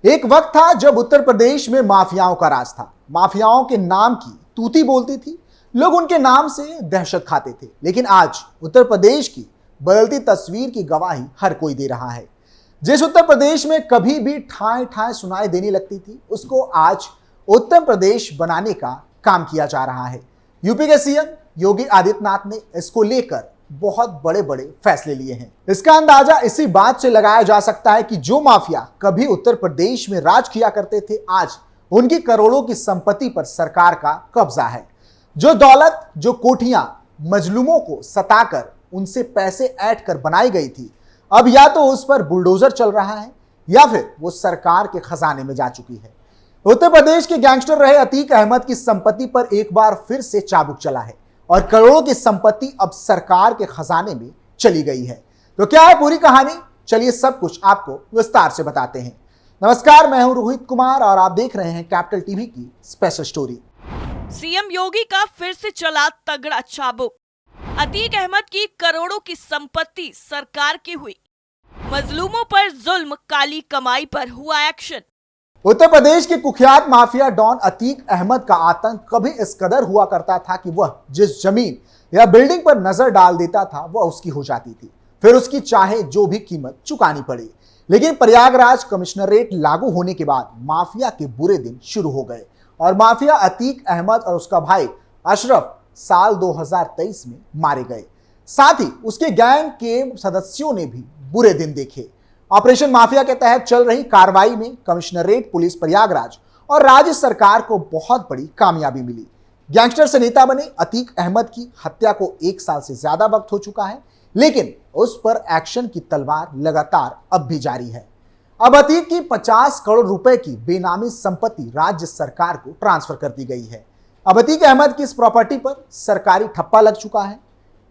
एक वक्त था जब उत्तर प्रदेश में माफियाओं का राज था। माफियाओं के नाम की तूती बोलती थी, लोग उनके नाम से दहशत खाते थे। लेकिन आज उत्तर प्रदेश की बदलती तस्वीर की गवाही हर कोई दे रहा है। जिस उत्तर प्रदेश में कभी भी ठाए ठाए सुनाई देने लगती थी, उसको आज उत्तर प्रदेश बनाने का काम किया जा रहा है। यूपी के सीएम योगी आदित्यनाथ ने इसको लेकर बहुत बड़े बड़े फैसले लिए हैं। इसका अंदाजा इसी बात से लगाया जा सकता है कि जो माफिया कभी उत्तर प्रदेश में राज किया करते थे, आज उनकी करोड़ों की संपत्ति पर सरकार का कब्जा है। जो दौलत, जो कोठियां मजलूमों को सताकर उनसे पैसे ऐंठ कर बनाई गई थी, अब या तो उस पर बुलडोजर चल रहा है या फिर वो सरकार के खजाने में जा चुकी है। उत्तर प्रदेश के गैंगस्टर रहे अतीक अहमद की संपत्ति पर एक बार फिर से चाबुक चला है और करोड़ों की संपत्ति अब सरकार के खजाने में चली गई है। तो क्या है पूरी कहानी, चलिए सब कुछ आपको विस्तार से बताते हैं। नमस्कार, मैं हूं रोहित कुमार और आप देख रहे हैं कैपिटल टीवी की स्पेशल स्टोरी। सीएम योगी का फिर से चला तगड़ा चाबुक। अतीक अहमद की करोड़ों की संपत्ति सरकार की हुई। मजलूमों पर जुल्म, काली कमाई पर हुआ एक्शन। उत्तर प्रदेश के कुख्यात माफिया डॉन अतीक अहमद का आतंक कभी इस कदर हुआ करता था कि वह जिस जमीन या बिल्डिंग पर नजर डाल देता था वह उसकी हो जाती थी, फिर उसकी चाहे जो भी कीमत चुकानी पड़े। लेकिन प्रयागराज कमिश्नरेट लागू होने के बाद माफिया के बुरे दिन शुरू हो गए और माफिया अतीक अहमद और उसका भाई अशरफ साल 2023 में मारे गए। साथ ही उसके गैंग के सदस्यों ने भी बुरे दिन देखे। ऑपरेशन माफिया के तहत चल रही कार्रवाई में कमिश्नरेट पुलिस प्रयागराज और राज्य सरकार को बहुत बड़ी कामयाबी मिली। गैंगस्टर से नेता बने अतीक अहमद की हत्या को 1 साल से ज्यादा वक्त हो चुका है, लेकिन उस पर एक्शन की तलवार लगातार अब भी जारी है। अब अतीक की 50 करोड़ रुपए की बेनामी संपत्ति राज्य सरकार को ट्रांसफर कर दी गई है। अब अतीक अहमद की इस प्रॉपर्टी पर सरकारी ठप्पा लग चुका है।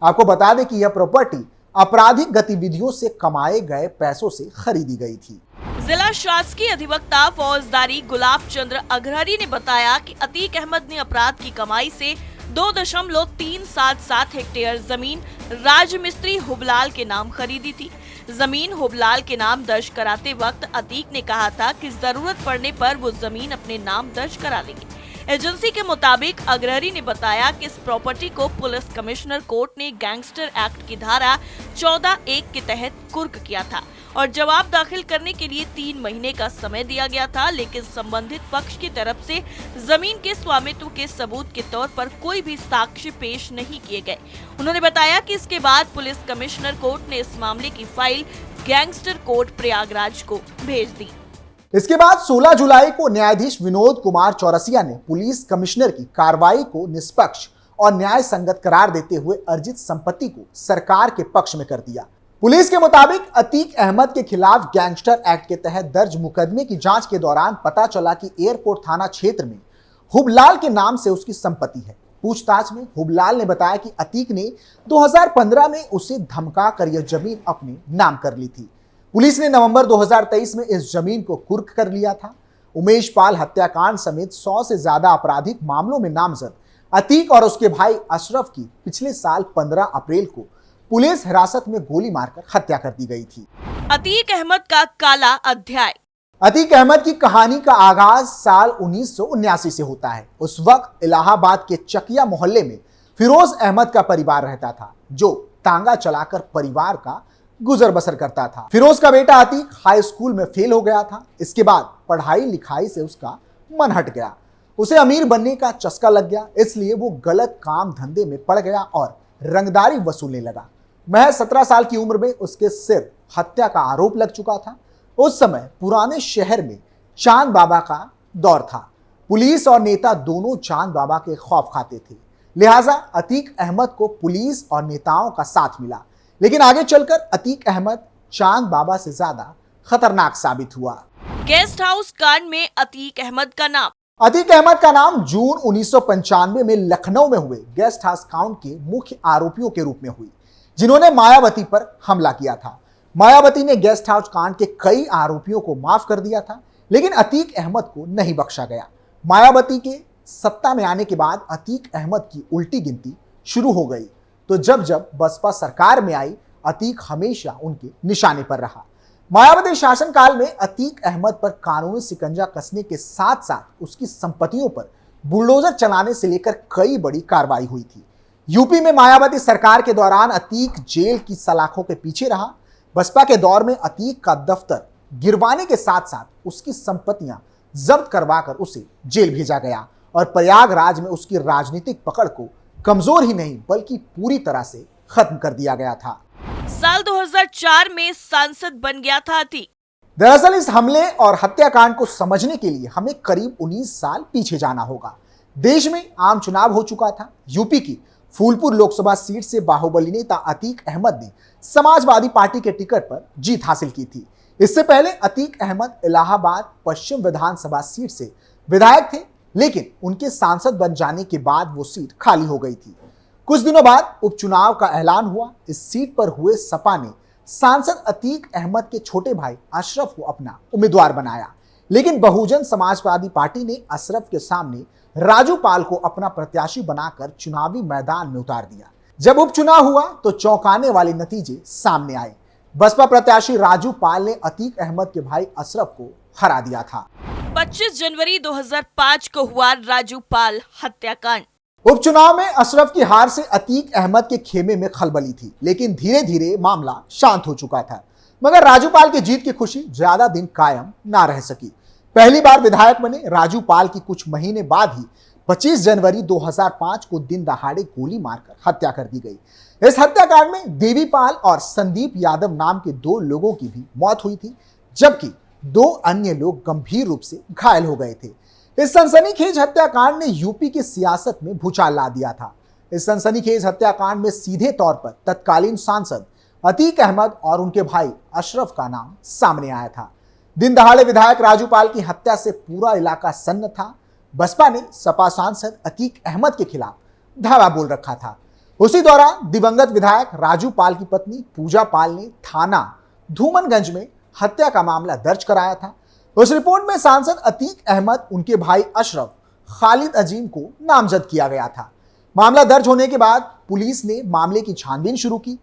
आपको बता दें कि यह प्रॉपर्टी आपराधिक गतिविधियों से कमाए गए पैसों से खरीदी गई थी। जिला शासकीय अधिवक्ता फौजदारी गुलाब चंद्र अग्रहरी ने बताया कि अतीक अहमद ने अपराध की कमाई से 2.377 हेक्टेयर जमीन राजमिस्त्री हुबलाल के नाम खरीदी थी। जमीन हुबलाल के नाम दर्ज कराते वक्त अतीक ने कहा था कि जरूरत पड़ने पर वो जमीन अपने नाम दर्ज करा लेंगे। एजेंसी के मुताबिक अग्रहरी ने बताया कि इस प्रॉपर्टी को पुलिस कमिश्नर कोर्ट ने गैंगस्टर एक्ट की धारा 14(1) के तहत कुर्क किया था और जवाब दाखिल करने के लिए 3 महीने का समय दिया गया था, लेकिन संबंधित पक्ष की तरफ से जमीन के स्वामित्व के सबूत के तौर पर कोई भी साक्ष्य पेश नहीं किए गए। उन्होंने बताया कि इसके बाद पुलिस कमिश्नर कोर्ट ने इस मामले की फाइल गैंगस्टर कोर्ट प्रयागराज को भेज दी। इसके बाद 16 जुलाई को न्यायाधीश विनोद कुमार चौरसिया ने पुलिस कमिश्नर की कार्रवाई को निष्पक्ष और न्याय संगत करार देते हुए अर्जित संपत्ति को सरकार के पक्ष में कर दिया। पुलिस के मुताबिक अतीक अहमद के खिलाफ गैंगस्टर एक्ट के तहत दर्ज मुकदमे की जांच के दौरान पता चला कि एयरपोर्ट थाना क्षेत्र में हुबलाल के नाम से उसकी संपत्ति है। पूछताछ में हुबलाल ने बताया कि अतीक ने 2015 में उसे धमका कर यह जमीन अपने नाम कर ली थी। पुलिस ने नवंबर 2023 में इस जमीन को कुर्क कर लिया था। उमेश पाल हत्याकांड समेत 100 से ज्यादा आपराधिक मामलों में नामजद अतीक और उसके भाई अशरफ की पिछले साल 15 अप्रैल को पुलिस हिरासत में गोली मारकर हत्या कर दी गई थी। अतीक अहमद का काला अध्याय। अतीक अहमद की कहानी का आगाज साल 1979 से होता है। उस वक्त इलाहाबाद के चकिया मोहल्ले में फिरोज अहमद का परिवार रहता था, जो तांगा चलाकर परिवार का गुजर बसर करता था। फिरोज का बेटा अतीक हाई स्कूल में फेल हो गया था। इसके बाद पढ़ाई लिखाई से उसका मन हट गया। उसे अमीर बनने का चस्का लग गया, इसलिए वो गलत काम धंधे में पड़ गया और रंगदारी वसूलने लगा। महज 17 साल की उम्र में उसके सिर हत्या का आरोप लग चुका था। उस समय पुराने शहर में चांद बाबा का दौर था। पुलिस और नेता दोनों चांद बाबा के खौफ खाते थे, लिहाजा अतीक अहमद को पुलिस और नेताओं का साथ मिला। लेकिन आगे चलकर अतीक अहमद चांद बाबा से ज्यादा खतरनाक साबित हुआ। गेस्ट हाउस कांड में अतीक अहमद का नाम। अतीक अहमद का नाम जून 1995 में लखनऊ में हुए गेस्ट हाउस कांड के मुख्य आरोपियों के रूप में हुई, जिन्होंने मायावती पर हमला किया था। मायावती ने गेस्ट हाउस कांड के कई आरोपियों को माफ कर दिया था, लेकिन अतीक अहमद को नहीं बख्शा गया। मायावती के सत्ता में आने के बाद अतीक अहमद की उल्टी गिनती शुरू हो गई, तो जब जब बसपा सरकार में आई, अतीक हमेशा उनके निशाने पर रहा। मायावती शासनकाल में अतीक अहमद पर कानूनी शिकंजा कसने के साथ साथ उसकी संपत्तियों पर बुलडोजर चलाने से लेकर कई बड़ी कार्रवाई हुई थी। यूपी में मायावती सरकार के दौरान अतीक जेल की सलाखों के पीछे रहा। बसपा के दौर में अतीक का दफ्तर गिरवाने के साथ साथ उसकी संपत्तियां जब्त करवाकर उसे जेल भेजा गया और प्रयागराज में उसकी राजनीतिक पकड़ को कमजोर ही नहीं बल्कि पूरी तरह से खत्म कर दिया गया था। साल 2004 में सांसद बन गया था अतीक। दरअसल इस हमले और हत्याकांड को समझने के लिए हमें करीब 19 साल पीछे जाना होगा। देश में आम चुनाव हो चुका था। यूपी की फूलपुर लोकसभा सीट से बाहुबली नेता अतीक अहमद ने समाजवादी पार्टी के टिकट पर जीत हासिल की थी। इससे पहले अतीक अहमद इलाहाबाद पश्चिम विधानसभा सीट से विधायक थे, लेकिन उनके सांसद बन जाने के बाद वो सीट खाली हो गई थी। कुछ दिनों बाद उपचुनाव का ऐलान हुआ। इस सीट पर हुए सपा ने सांसद अतीक अहमद के छोटे भाई अशरफ को अपना उम्मीदवार बनाया, लेकिन बहुजन समाजवादी पार्टी ने अशरफ के सामने राजू पाल को अपना प्रत्याशी बनाकर चुनावी मैदान में उतार दिया। जब उपचुनाव हुआ तो चौंकाने वाले नतीजे सामने आए। बसपा प्रत्याशी राजू पाल ने अतीक अहमद के भाई अशरफ को हरा दिया था। 25 जनवरी 2005 को हुआ राजू पाल हत्याकांड। उपचुनाव में अशरफ की हार से अतीक अहमद के खेमे में खलबली थी, लेकिन धीरे धीरे मामला शांत हो चुका था। मगर राजू पाल की जीत की खुशी ज्यादा दिन कायम ना रह सकी। पहली बार विधायक बने राजू पाल की कुछ महीने बाद ही 25 जनवरी 2005 को दिन दहाड़े गोली मारकर हत्या कर दी गई। इस हत्याकांड में देवीपाल और संदीप यादव नाम के 2 लोगों की भी मौत हुई थी, जबकि 2 अन्य लोग गंभीर रूप से घायल हो गए थे। इस सनसनीखेज हत्याकांड ने यूपी की सियासत में भूचाल ला दिया था। इस सनसनीखेज हत्याकांड में सीधे तौर पर तत्कालीन सांसद अतीक अहमद और उनके भाई अशरफ का नाम सामने आया था। दिन दहाड़े विधायक राजू पाल की हत्या से पूरा इलाका सन्न था। बसपा ने सपा सांसद अतीक अहमद के खिलाफ धावा बोल रखा था। उसी दौरान दिवंगत विधायक राजू पाल की पत्नी पूजा पाल ने थाना धूमनगंज में हत्या का मामला दर्ज कराया था। उस रिपोर्ट में सांसद अतीक अहमद, उनके भाई अशरफ, खालिद अजीम को नामजद किया गया था। मामला दर्ज होने के बाद पुलिस ने मामले की छानबीन शुरू की।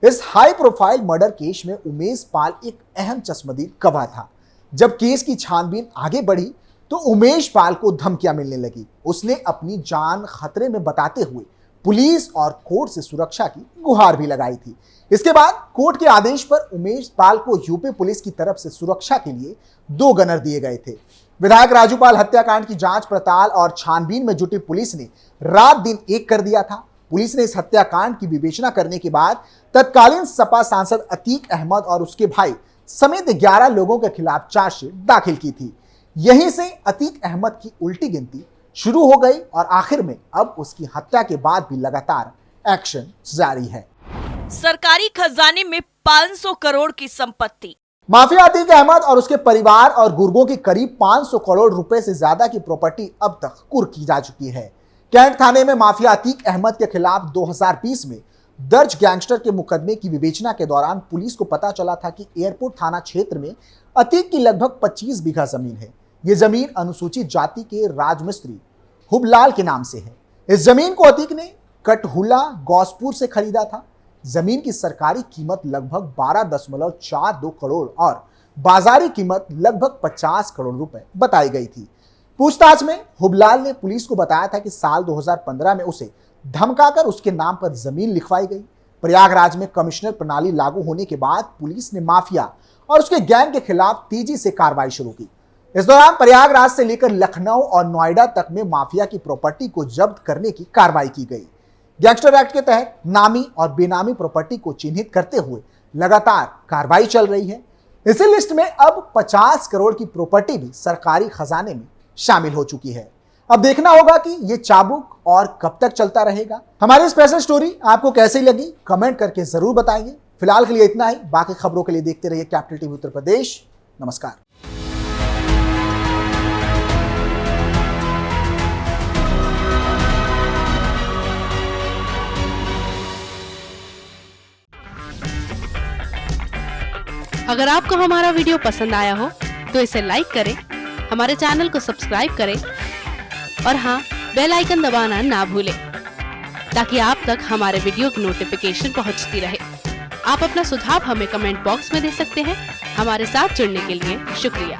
इस हाई प्रोफाइल मर्डर केस में उमेश पाल एक अहम चश्मदीद गवाह था। जब केस की छानबीन आगे बढ़ी तो उमेश पाल को धमकियां मिलने लगी। उसने अपनी जान खतरे में बताते हुए पुलिस और कोर्ट से सुरक्षा की गुहार भी लगाई थी। इसके बाद कोर्ट के आदेश पर उमेश पाल को यूपी पुलिस की तरफ से सुरक्षा के लिए 2 गनर दिए गए थे। विधायक राजू पाल हत्याकांड की जांच पड़ताल और छानबीन में जुटी पुलिस ने रात दिन एक कर दिया था। पुलिस ने इस हत्याकांड की विवेचना करने के बाद तत्कालीन सपा सांसद अतीक अहमद और उसके भाई समेत 11 लोगों के खिलाफ चार्जशीट दाखिल की थी। यहीं से अतीक अहमद की उल्टी गिनती शुरू हो गई और आखिर में अब उसकी हत्या के बाद भी लगातार एक्शन जारी है। सरकारी खजाने में 500 करोड़ की संपत्ति। माफिया अतीक अहमद और उसके परिवार और गुर्गों की करीब 500 करोड़ रुपए से ज्यादा की प्रॉपर्टी अब तक कुर्क की जा चुकी है। कैंट थाने में माफिया अतीक अहमद के खिलाफ 2020 में दर्ज गैंगस्टर के मुकदमे की विवेचना के दौरान पुलिस को पता चला था कि एयरपोर्ट थाना क्षेत्र में अतीक की लगभग 25 बीघा जमीन है। ये जमीन अनुसूचित जाति के राजमिस्त्री हुबलाल के नाम से है। इस जमीन को अतीक ने कटहुला गौसपुर से खरीदा था। जमीन की सरकारी कीमत लगभग 12.42 करोड़ और बाजारी कीमत लगभग 50 करोड़ रुपए बताई गई थी। पूछताछ में हुबलाल ने पुलिस को बताया था कि साल 2015 में उसे धमकाकर उसके नाम पर जमीन लिखवाई गई। प्रयागराज में कमिश्नर प्रणाली लागू होने के बाद पुलिस ने माफिया और उसके गैंग के खिलाफ तेजी से कार्रवाई शुरू की। इस दौरान प्रयागराज से लेकर लखनऊ और नोएडा तक में माफिया की प्रॉपर्टी को जब्त करने की कार्रवाई की गई। गैंगस्टर एक्ट के तहत नामी और बेनामी प्रॉपर्टी को चिन्हित करते हुए लगातार कार्रवाई चल रही है। इसी लिस्ट में अब 50 करोड़ की प्रॉपर्टी भी सरकारी खजाने में शामिल हो चुकी है। अब देखना होगा कि ये चाबुक और कब तक चलता रहेगा। हमारी स्पेशल स्टोरी आपको कैसी लगी कमेंट करके जरूर बताइए। फिलहाल के लिए इतना ही। बाकी खबरों के लिए देखते रहिए कैपिटल टीवी उत्तर प्रदेश। नमस्कार। अगर आपको हमारा वीडियो पसंद आया हो तो इसे लाइक करें, हमारे चैनल को सब्सक्राइब करें और हाँ, बेल आइकन दबाना ना भूलें ताकि आप तक हमारे वीडियो की नोटिफिकेशन पहुंचती रहे। आप अपना सुझाव हमें कमेंट बॉक्स में दे सकते हैं। हमारे साथ जुड़ने के लिए शुक्रिया।